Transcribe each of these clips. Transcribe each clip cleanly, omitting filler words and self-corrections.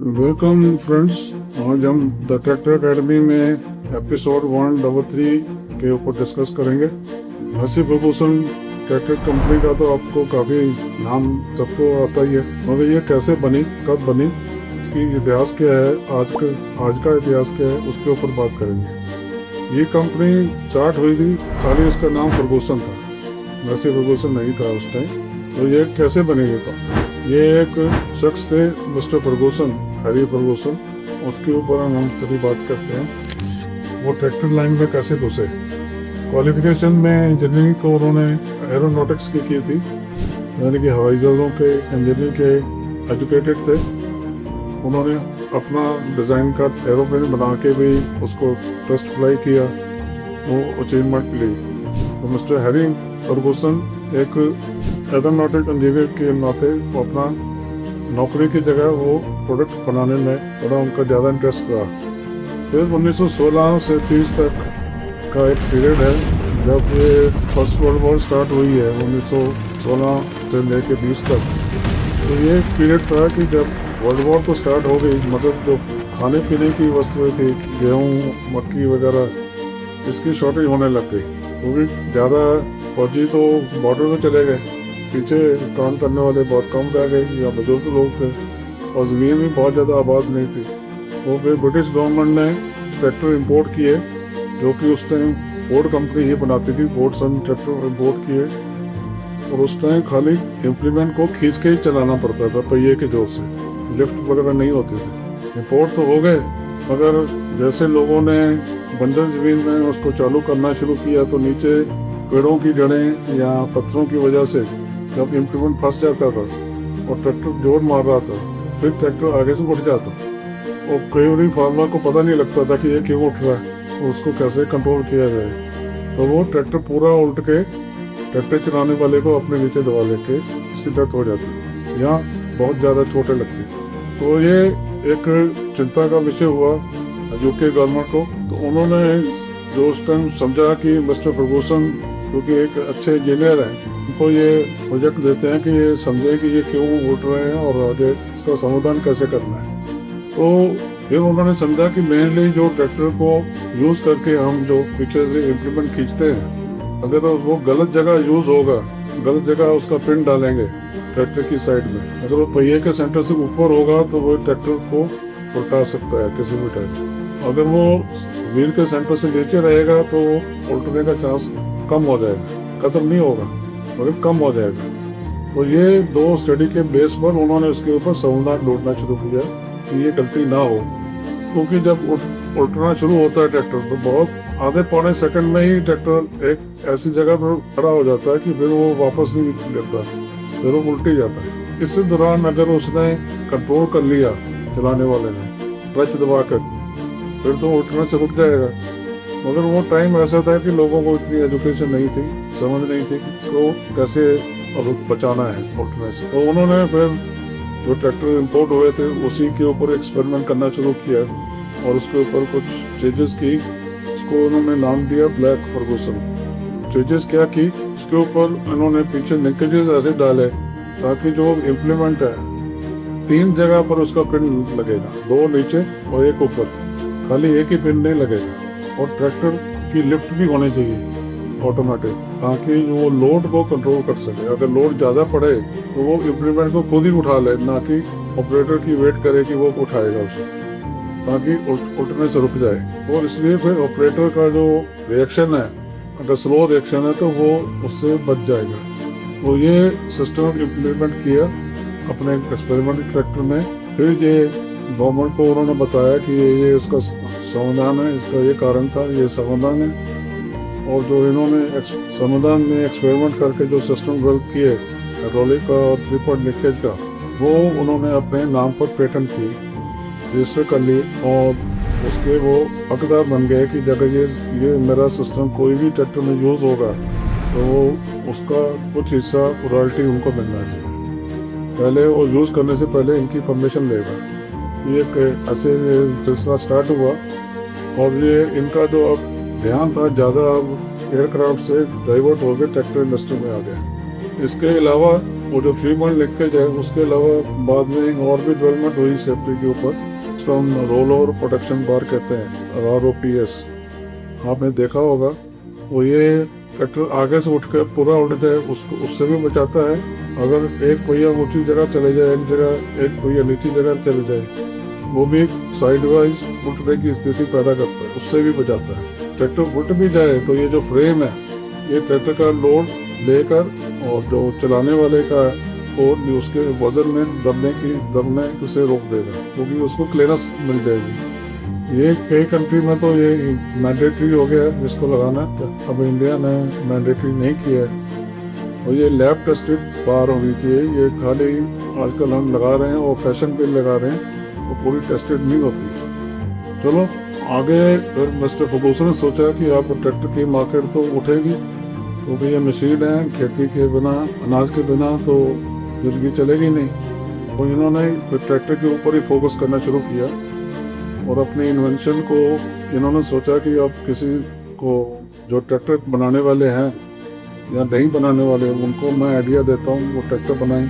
Welcome friends. आज हम the tractor academy में एपिसोड 133 के ऊपर डिस्कस करेंगे। हसी फर्गूसन ट्रैक्टर कंपनी का तो आपको काफ़ी नाम सबको आता ही है, मगर ये कैसे बनी, कब बनी, इसकी इतिहास क्या है, आज का इतिहास क्या है, उसके ऊपर बात करेंगे। ये कंपनी स्टार्ट हुई थी, खाली इसका नाम फर्गूसन था, हसी फर्गूसन नहीं था उस टाइम। तो ये कैसे बने ये एक शख्स थे मिस्टर फर्गूसन, हैरी फर्गूसन, उसके ऊपर हम थोड़ी बात करते हैं। वो ट्रैक्टर लाइन में कैसे घुसे। क्वालिफिकेशन में इंजीनियरिंग को उन्होंने एरोनॉटिक्स की थी, यानी कि हवाई जहाज़ों के इंजीनियरिंग के एजुकेटेड थे। उन्होंने अपना डिज़ाइन का एरोप्लेन बना के भी उसको टेस्ट फ्लाई किया, वो अचीवमेंट ली। तो मिस्टर हैरी फर्गूसन एक एरोनॉटिक इंजीनियर के नाते वो अपना नौकरी की जगह वो प्रोडक्ट बनाने में थोड़ा उनका ज़्यादा इंटरेस्ट रहा। फिर 1916 से 30 तक का एक पीरियड है जब ये फर्स्ट वर्ल्ड वॉर स्टार्ट हुई है, 1916 से लेके 20 तक। तो ये एक पीरियड था कि जब वर्ल्ड वॉर तो स्टार्ट हो गई, मगर जो खाने पीने की वस्तुएं थी, गेहूँ, मक्की वगैरह, इसकी शॉर्टेज होने लग गई, क्योंकि ज़्यादा फौजी तो बॉर्डर में चले गए, पीछे काम करने वाले बहुत कम रह गए या बुजुर्ग लोग थे, और ज़मीन भी बहुत ज़्यादा आबाद नहीं थी। तो फिर ब्रिटिश गवर्नमेंट ने ट्रैक्टर इंपोर्ट किए, जो कि उस टाइम फोर्ड कंपनी ही बनाती थी। फोर्ड सन ट्रैक्टर इंपोर्ट किए, और उस टाइम खाली इम्प्लीमेंट को खींच के ही चलाना पड़ता था पहिए के जोर से, लिफ्ट वगैरह नहीं होती थी। इंपोर्ट तो हो गए, मगर जैसे लोगों ने बंजर ज़मीन में उसको चालू करना शुरू किया, तो नीचे पेड़ों की जड़ें या पत्थरों की वजह से जब इम्प्लीमेंट फंस जाता था और ट्रैक्टर जोर मार रहा था, फिर ट्रैक्टर आगे से उठ जाता, और कई बार फार्मर को पता नहीं लगता था कि ये क्यों उठ रहा है, तो उसको कैसे कंट्रोल किया जाए। तो वो ट्रैक्टर पूरा उल्ट के ट्रैक्टर चलाने वाले को अपने नीचे दबा लेके उसकी डेथ हो जाती या बहुत ज़्यादा चोटें लगती। तो ये एक चिंता का विषय हुआ यूके गवर्नमेंट को। तो उन्होंने जो उस टाइम समझा कि मिस्टर फर्गूसन क्योंकि एक अच्छे इंजीनियर हैं, उनको ये प्रोजेक्ट देते हैं कि ये समझे कि ये क्यों उठ रहे हैं और आगे इसका समाधान कैसे करना है। तो फिर उन्होंने समझा कि मेनली जो ट्रैक्टर को यूज़ करके हम जो पीछे से इम्प्लीमेंट खींचते हैं, अगर वो गलत जगह यूज़ होगा, गलत जगह उसका पिन डालेंगे ट्रैक्टर की साइड में, अगर वो पहिए के सेंटर से ऊपर होगा तो वो ट्रैक्टर को उल्टा सकता है किसी भी टाइम। अगर वो व्हील के सेंटर से नीचे रहेगा तो उल्टने का चांस कम हो जाएगा, खत्म नहीं होगा मगर कम हो जाएगा। तो ये दो स्टडी के बेस पर उन्होंने उसके ऊपर समाधान ढूंढना शुरू किया कि ये गलती ना हो, क्योंकि जब उल्टना शुरू होता है ट्रैक्टर तो बहुत आधे पौने सेकंड में ही ट्रैक्टर एक ऐसी जगह पर खड़ा हो जाता है कि फिर वो वापस नहीं लेता, फिर वो उल्टी जाता है। इस दौरान अगर उसने कंट्रोल कर लिया चलाने वाले ने क्लच दबा कर, फिर तो उल्टने से रुक जाएगा। मगर वो टाइम ऐसा था कि लोगों को इतनी एजुकेशन नहीं थी, समझ नहीं थी कि इसको कैसे अब बचाना है उल्टने से। तो उन्होंने फिर जो ट्रैक्टर इंपोर्ट हुए थे उसी के ऊपर एक्सपेरिमेंट करना शुरू किया, और उसके ऊपर कुछ चेंजेस की। उसको उन्होंने नाम दिया ब्लैक फर्गूसन। चेंजेस क्या की, उसके ऊपर उन्होंने पीछे लिंकेजेस ऐसे डाले ताकि जो इम्प्लीमेंट है 3 जगह पर उसका पिन लगेगा, 2 नीचे और 1 ऊपर, खाली एक ही पिन नहीं लगेगा। और ट्रैक्टर की लिफ्ट भी होनी चाहिए ऑटोमेटिक, ताकि वो लोड को कंट्रोल कर सके। अगर लोड ज़्यादा पड़े तो वो इम्प्लीमेंट को खुद ही उठा ले, ना कि ऑपरेटर की वेट करे कि वो उठाएगा उसे, ताकि उठने से रुक जाए। और इसलिए फिर ऑपरेटर का जो रिएक्शन है, अगर स्लो रिएक्शन है तो वो उससे बच जाएगा। तो ये सिस्टम इम्प्लीमेंट किया अपने एक्सपेरिमेंट ट्रैक्टर में। फिर ये गवर्नमेंट को उन्होंने बताया कि ये उसका समाधान है, इसका ये कारण था, ये समाधान है। और जो इन्होंने समाधान में एक्सपेरिमेंट करके जो सिस्टम डेवलप किए हाइड्रोलिक का और 3 पॉइंट लिंकेज का, वो उन्होंने अपने नाम पर पेटेंट की, रजिस्टर कर ली, और उसके वो हकदार बन गए कि जब ये मेरा सिस्टम कोई भी ट्रैक्टर में यूज़ होगा तो वो उसका कुछ हिस्सा रॉयल्टी उनको मिलना चाहिए। पहले वो यूज़ करने से पहले इनकी परमिशन लेगा। ये ऐसे सिलसिला स्टार्ट हुआ, और ये इनका जो अब ध्यान था ज़्यादा एयरक्राफ्ट से डाइवर्ट हो गए ट्रैक्टर इंडस्ट्री में आ गया। इसके अलावा वो जो फ्रीमैन लिख के जाए, उसके अलावा बाद में और भी डेवलपमेंट हुई सेफ्टी के ऊपर, तो हम रोल ओवर प्रोटेक्शन बार कहते हैं, ROPS। आपने देखा होगा, वो ये ट्रैक्टर आगे से उठ कर पूरा उठ जाए उसको, उससे भी बचाता है। अगर एक पहिया ऊंची जगह चले जाए, एक पहिया नीची जगह चले जाए, वो भी साइड वाइज उठने की स्थिति पैदा करता है, उससे भी बचाता है। ट्रैक्टर उठ भी जाए तो ये जो फ्रेम है, ये ट्रैक्टर का लोड लेकर और जो चलाने वाले का और उसके वजन में दबने से रोक देगा, क्योंकि उसको क्लियरेंस मिल जाएगी। ये कई कंट्री में तो ये मैंडेटरी हो गया है इसको लगाना, अब इंडिया ने मैंडेटरी नहीं किया है। और ये लैब टेस्टेड बार होनी चाहिए, ये खाली आजकल हम लगा रहे हैं और फैशन पे लगा रहे हैं, वो पूरी टेस्टेड नहीं होती। चलो आगे फिर मिस्टर फर्गूसन ने सोचा कि आप ट्रैक्टर की मार्केट तो उठेगी, क्योंकि ये मशीन है, खेती के बिना, अनाज के बिना तो ज़िंदगी चलेगी नहीं। तो इन्होंने फिर ट्रैक्टर के ऊपर ही फोकस करना शुरू किया और अपने इन्वेंशन को इन्होंने सोचा कि अब किसी को जो ट्रैक्टर बनाने वाले हैं या नहीं बनाने वाले, उनको मैं आइडिया देता हूँ वो ट्रैक्टर बनाएं।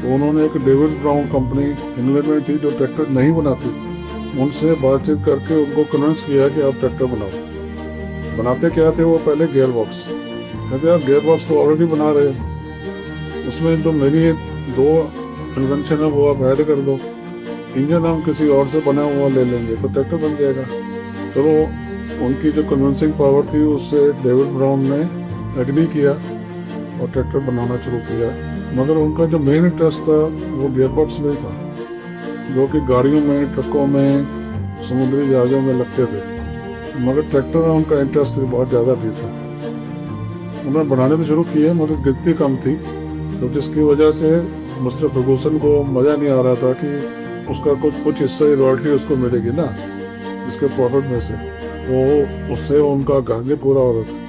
तो उन्होंने एक डेविड ब्राउन कंपनी इंग्लैंड में थी जो ट्रैक्टर नहीं बनाती, उनसे बातचीत करके उनको कन्विंस किया कि आप ट्रैक्टर बनाओ। बनाते क्या थे वो, पहले गियर बॉक्स। कहते आप गियर बॉक्स तो ऑलरेडी बना रहे हो, उसमें जो मेरी 2 इन्वेंशन है वो आप ऐड कर दो, इंजन हम किसी और से बना हुआ ले लेंगे तो ट्रैक्टर बन जाएगा। चलो उनकी जो कन्विंसिंग पावर थी उससे डेविड ब्राउन ने एग्री किया और ट्रैक्टर बनाना शुरू किया। मगर उनका जो मेन इंटरेस्ट था वो गियर बॉक्स में था, जो कि गाड़ियों में, ट्रकों में, समुद्री जहाज़ों में लगते थे। मगर ट्रैक्टर में उनका इंटरेस्ट बहुत ज़्यादा भी था। उन्होंने बनाने तो शुरू किए मगर गिनती कम थी, तो जिसकी वजह से मिस्टर फर्गूसन को मज़ा नहीं आ रहा था कि उसका कुछ हिस्सा ही रॉयल्टी उसको मिलेगी ना इसके प्रॉफिट में से, वो उससे उनका घर नहीं पूरा हो रहा था।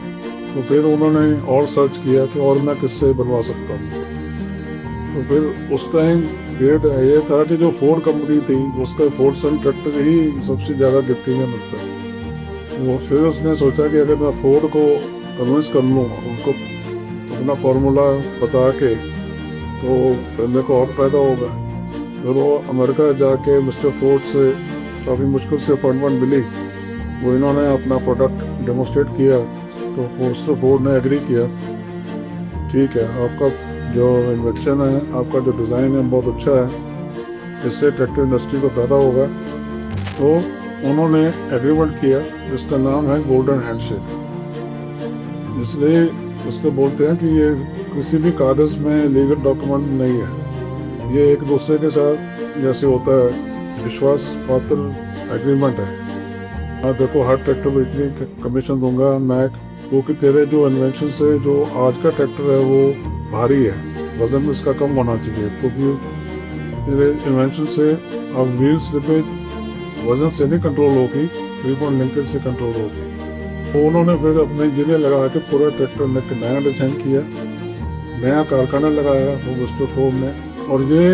तो फिर उन्होंने और सर्च किया कि और मैं किससे बनवा सकता हूँ। तो फिर उस टाइम ये था कि जो फोर्ड कंपनी थी उसका फोर्डसन ट्रैक्टर ही सबसे ज़्यादा गिनती में मिलता है। वो फिर उसने सोचा कि अगर मैं फोर्ड को कन्विंस कर लूँ, उनको अपना फार्मूला बता के, तो मेरे को और फायदा होगा। फिर वो अमेरिका जाके मिस्टर फोर्ड से काफ़ी मुश्किल से अपॉइंटमेंट मिली, वो इन्होंने अपना प्रोडक्ट डेमोस्ट्रेट किया, तो मिस्टर फोर्ड ने एग्री किया, ठीक है आपका जो इन्वेंशन है, आपका जो डिज़ाइन है बहुत अच्छा है, इससे ट्रैक्टर इंडस्ट्री को फायदा होगा। तो उन्होंने एग्रीमेंट किया जिसका नाम है गोल्डन हैंडशेक। इसलिए उसको बोलते हैं कि ये किसी भी कागज़ में लीगल डॉक्यूमेंट नहीं है, ये एक दूसरे के साथ जैसे होता है विश्वास पात्र एग्रीमेंट है। मैं देखो हर ट्रैक्टर में इतनी कमीशन दूंगा मैं, क्योंकि तेरे जो इन्वेंशन से जो आज का ट्रैक्टर है वो भारी है, वजन में इसका कम होना चाहिए, क्योंकि तेरे इन्वेंशन से अब व्हील स्लिपेज वजन से नहीं कंट्रोल होगी, 3 पॉइंट लिंकेज से कंट्रोल होगी। तो उन्होंने फिर अपने इंजीनियर लगा के पूरा ट्रैक्टर ने नया डिजाइन किया, नया कारखाना लगाया वो मिस्टर फोर्ड ने। और ये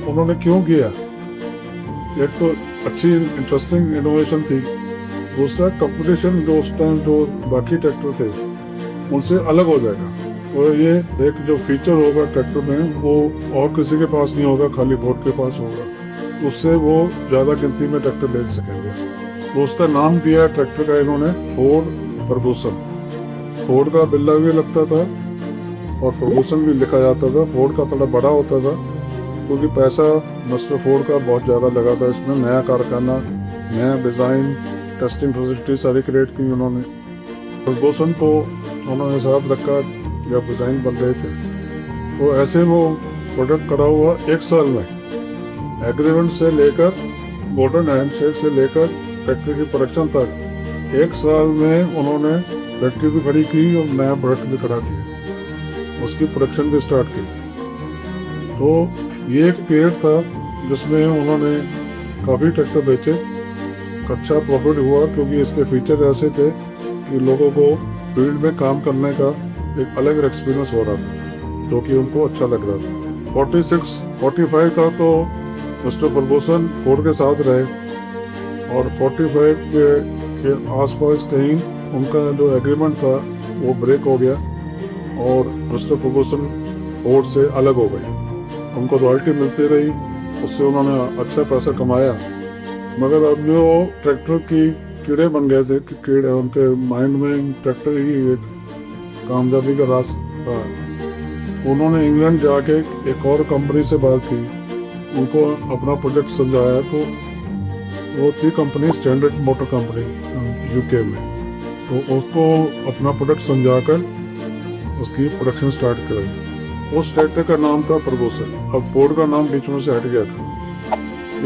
उन्होंने क्यों किया, एक तो अच्छी इंटरेस्टिंग इनोवेशन थी, दूसरा कंपटीशन जो उस टाइम जो बाकी ट्रैक्टर थे उनसे अलग हो जाएगा। तो ये एक जो फीचर होगा ट्रैक्टर में वो और किसी के पास नहीं होगा, खाली फोर्ड के पास होगा, उससे वो ज़्यादा गिनती में ट्रैक्टर बेच सकेंगे। तो उसका नाम दिया ट्रैक्टर का इन्होंने फोर्ड फर्गूसन। फोर्ड का बिल्ला भी लगता था और फर्गूसन भी लिखा जाता था। फोर्ड का थोड़ा बड़ा होता था क्योंकि पैसा मिस्टर फोर्ड का बहुत ज़्यादा लगा था इसमें, नया कारखाना, नया डिज़ाइन, टेस्टिंग फैसिलिटी सारी क्रिएट की उन्होंने। फर्गूसन को उन्होंने साथ रखा जब डिज़ाइन बन रहे थे। तो ऐसे वो प्रोडक्ट करा हुआ 1 साल में, एग्रीमेंट से लेकर गोल्डन हैंडशेक से लेकर फैक्ट्री की प्रोडक्शन तक 1 साल में उन्होंने फैक्ट्री भी खड़ी की और नया प्रोडक्ट भी खड़ा किया, उसकी प्रोडक्शन भी स्टार्ट की। तो ये एक पीरियड था जिसमें उन्होंने काफ़ी ट्रैक्टर बेचे, अच्छा प्रॉफिट हुआ, क्योंकि इसके फीचर ऐसे थे कि लोगों को फील्ड में काम करने का एक अलग एक्सपीरियंस हो रहा था, जो कि उनको अच्छा लग रहा था। 46-45 था तो मिस्टर फर्गूसन फोर्ड के साथ रहे और 45 के आसपास कहीं उनका जो एग्रीमेंट था वो ब्रेक हो गया और मिस्टर फर्गूसन फोर्ड से अलग हो गए। उनको रॉयल्टी मिलती रही, उससे उन्होंने अच्छा पैसा कमाया। मगर अब जो ट्रैक्टर की कीड़े बन गए थे कि कीड़े उनके माइंड में ट्रैक्टर ही एक कामयाबी का रास्ता। उन्होंने इंग्लैंड जाके एक और कंपनी से बात की, उनको अपना प्रोजेक्ट समझाया। तो वो थी company standard motor company UK में। तो उसको अपना प्रोडक्ट समझाकर उसकी प्रोडक्शन स्टार्ट कराई। उस ट्रैक्टर का नाम था फर्गूसन। अब फोर्ड का नाम बीच में से हट गया था।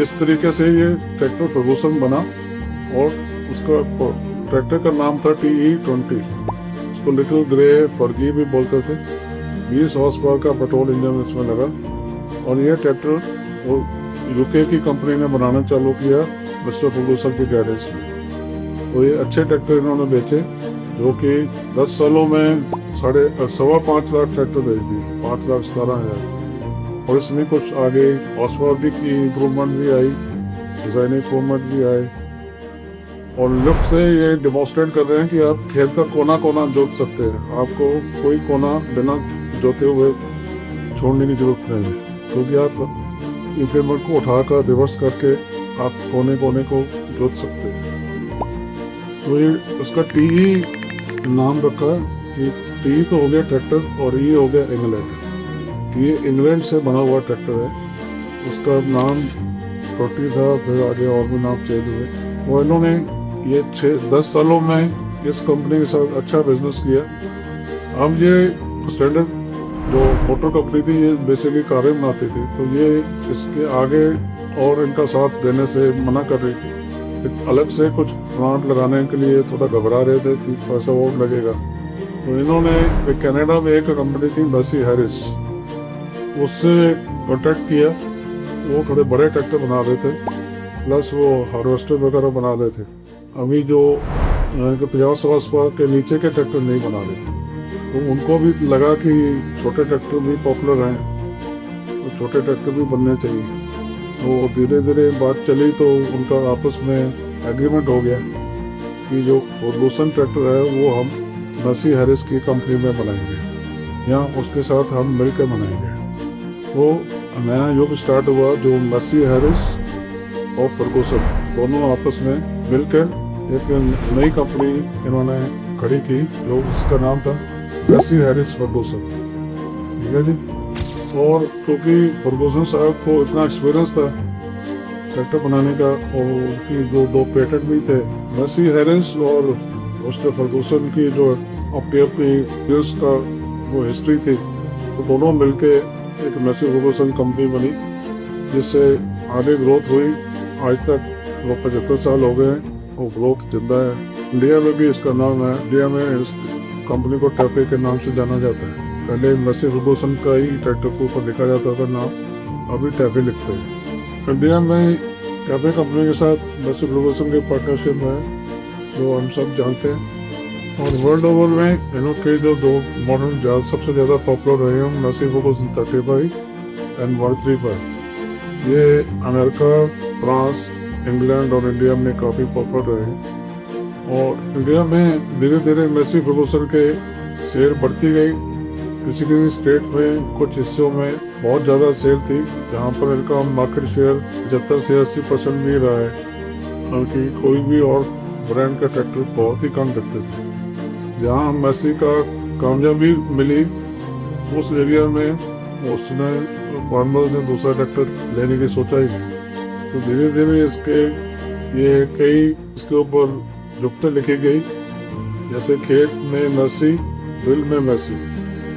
इस तरीके से ये ट्रैक्टर फर्गूसन बना और उसका ट्रैक्टर का नाम था TE20। उसको लिटिल ग्रे फर्गी भी बोलते थे। 20 हॉर्स पावर का पेट्रोल इंजन इसमें लगा और ये ट्रैक्टर वो यूके की कंपनी ने बनाना चालू किया मिस्टर फर्गूसन के गैरेज में। तो ये अच्छे ट्रैक्टर इन्होंने बेचे, जो कि 10 सालों में 5.25 लाख ट्रैक्टर बेच दिए, 5,17,000। और इसमें कुछ आगे हॉर्स पावर भी की इम्प्रूवमेंट भी आई, डिज़ाइन इम्प्रूवमेंट भी आए। और लिफ्ट से ये डिमॉन्स्ट्रेट कर रहे हैं कि आप खेत का कोना कोना जोत सकते हैं। आपको कोई कोना बिना जोते हुए छोड़ने की जरूरत नहीं है, क्योंकि आप इम्प्लीमेंट को उठाकर रिवर्स करके आप कोने कोने को जोत सकते हैं। तो ये उसका TE नाम रखा कि TE तो हो गया ट्रैक्टर और ये हो गया इंग्लैंड। कि ये इंग्लैंड से बना हुआ ट्रैक्टर है। उसका नाम 20 था, फिर आगे और भी नाम चेंज हुए। वो इन्होंने ये 10 सालों में इस कंपनी के साथ अच्छा बिजनेस किया। अब ये स्टैंडर्ड जो मोटर कंपनी थी, ये बेसिकली कारें बनाती थी, तो ये इसके आगे और इनका साथ देने से मना कर रही थी। अलग से कुछ प्लांट लगाने के लिए थोड़ा घबरा रहे थे कि पैसा और लगेगा। तो इन्होंने कनाडा में एक कंपनी थी मेसी हैरिस, उससे कॉन्टैक्ट किया। वो थोड़े बड़े ट्रैक्टर बना रहे थे, प्लस वो हार्वेस्टर वगैरह बना रहे थे। अभी जो 50 हॉर्स पावर के नीचे के ट्रैक्टर नहीं बना रहे थे। तो उनको भी लगा कि छोटे ट्रैक्टर भी पॉपुलर हैं, तो छोटे ट्रैक्टर भी बनने चाहिए। तो धीरे धीरे बात चली, तो उनका आपस में एग्रीमेंट हो गया कि जो फर्गूसन ट्रैक्टर है वो हम मेसी हैरिस की कंपनी में बनाएंगे या उसके साथ हम मिलकर बनाएंगे। तो नया युग स्टार्ट हुआ, जो मेसी हैरिस और फर्गूसन दोनों आपस में मिलकर एक नई कंपनी इन्होंने खड़ी की, जो इसका नाम था मेसी हैरिस फर्गूसन। ठीक है जी। और क्योंकि फर्गूसन साहब को इतना एक्सपीरियंस था ट्रैक्टर बनाने का, और उनकी दो पेटेंट भी थे। मेसी हैरिस और मिस्टर फर्गूसन की जो अपनी बिजनेस का वो हिस्ट्री थी, तो दोनों मिलके एक मेसी फर्गूसन कंपनी बनी, जिससे आगे ग्रोथ हुई। आज तक वो 75 साल हो गए हैं, वो ग्रोथ जिंदा है। इंडिया में भी इसका नाम है। इंडिया में इस कंपनी को टैपे के नाम से जाना जाता है। पहले मेसी फर्गूसन का ही ट्रैक्टर के ऊपर लिखा जाता था नाम, अभी टैपे लिखते हैं। इंडिया में टैपे कंपनी के साथ मेसी फर्गूसन की पार्टनरशिप है, जो हम सब जानते हैं। और वर्ल्ड ओवर में इनके जो दो मॉडल सबसे ज़्यादा पॉपुलर रहे हैं, मेसी फर्गूसन 35 एंड 135। ये अमेरिका, फ्रांस, इंग्लैंड और इंडिया में काफ़ी पॉपुलर रहे हैं। और इंडिया में धीरे धीरे मेसी फर्गूसन के सेल बढ़ती गई। किसी किसी स्टेट में कुछ हिस्सों में बहुत ज़्यादा सेल थी, जहाँ पर इनका मार्केट शेयर 75 से 80% भी रहा है। हालांकि कोई भी और ब्रांड का ट्रैक्टर बहुत ही कम बिकते थे। जहाँ मेसी का कामयाबी मिली, उस एरिया में उसने फार्मर ने दूसरा ट्रैक्टर लेने की सोचा ही नहीं। तो धीरे धीरे इसके ऊपर जुगतें लिखी गई, जैसे खेत में मेसी, दिल में मेसी।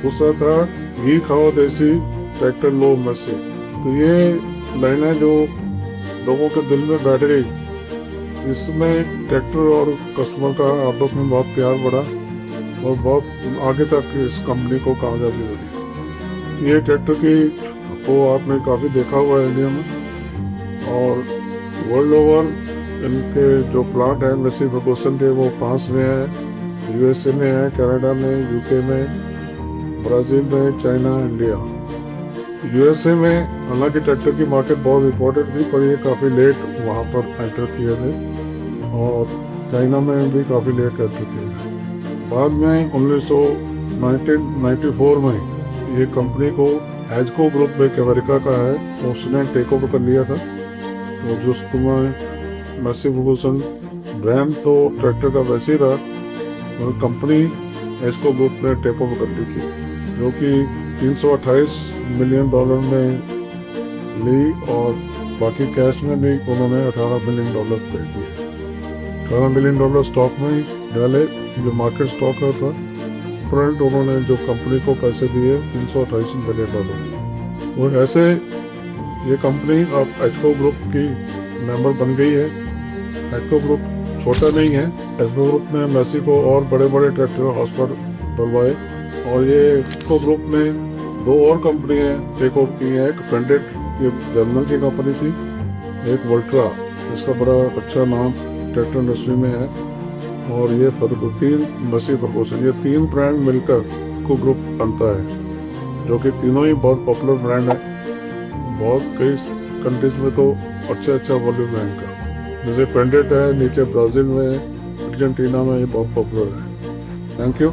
दूसरा था घी खाओ देसी, ट्रैक्टर लो मेसी। तो ये लाइनें जो लोगों के दिल में बैठ गई, इसमें ट्रैक्टर और कस्टमर का आपस में बहुत प्यार बढ़ा और बहुत आगे तक इस कंपनी को कामयाबी मिली। ये ट्रैक्टर की को आपने काफ़ी देखा हुआ है इंडिया में, और वर्ल्ड ओवर इनके जो प्लांट हैं मेसी फर्गूसन के, वो फ्रांस में है, USA में है, कनाडा में, UK में, ब्राज़ील में, चाइना, इंडिया। USA में हालांकि ट्रैक्टर की मार्केट बहुत इम्पोर्टेंट थी, पर ये काफ़ी लेट वहाँ पर एंटर किए थे, और चाइना में भी काफ़ी लेट एंटर किए थे। बाद में 1994 में ये कंपनी को एजको ग्रुप एक अमेरिका का है, उसने टेक ओवर कर लिया था। तो जो उसमें मैसी फर्गुसन ब्रांड तो ट्रैक्टर का वैसे ही रहा, और कंपनी एजको ग्रुप ने टेक ओवर कर ली थी, जो कि 328 मिलियन डॉलर में ली, और बाकी कैश में भी उन्होंने 18 मिलियन डॉलर पे दिए। 18 मिलियन डॉलर स्टॉक में ही डाले, जो मार्केट स्टॉक का था। फ्रंट उन्होंने जो कंपनी को पैसे दिए 328 मिलियन डॉलर। और ऐसे ये कंपनी अब एजको ग्रुप की मेंबर बन गई है। एजको ग्रुप छोटा नहीं है, एजको ग्रुप ने मैसी को और बड़े बड़े ट्रैक्टर हाउस पर डलवाए, और ये एजको ग्रुप में 2 और कंपनियाँ टेक ओवर की हैं। एक फ्रेंडेड, ये जर्मन की कंपनी थी, एक वोल्ट्रा, इसका बड़ा अच्छा नाम ट्रैक्टर इंडस्ट्री में है, और ये 3 मैसी फर्गुसन, ये 3 ब्रांड मिलकर को ग्रुप बनता है, जो कि तीनों ही बहुत पॉपुलर ब्रांड है। बहुत कई कंट्रीज में तो अच्छा वॉल्यूम है इनका, जैसे पेंडेट है नीचे ब्राज़ील में, अर्जेंटीना में, ये बहुत पॉपुलर है। Thank you.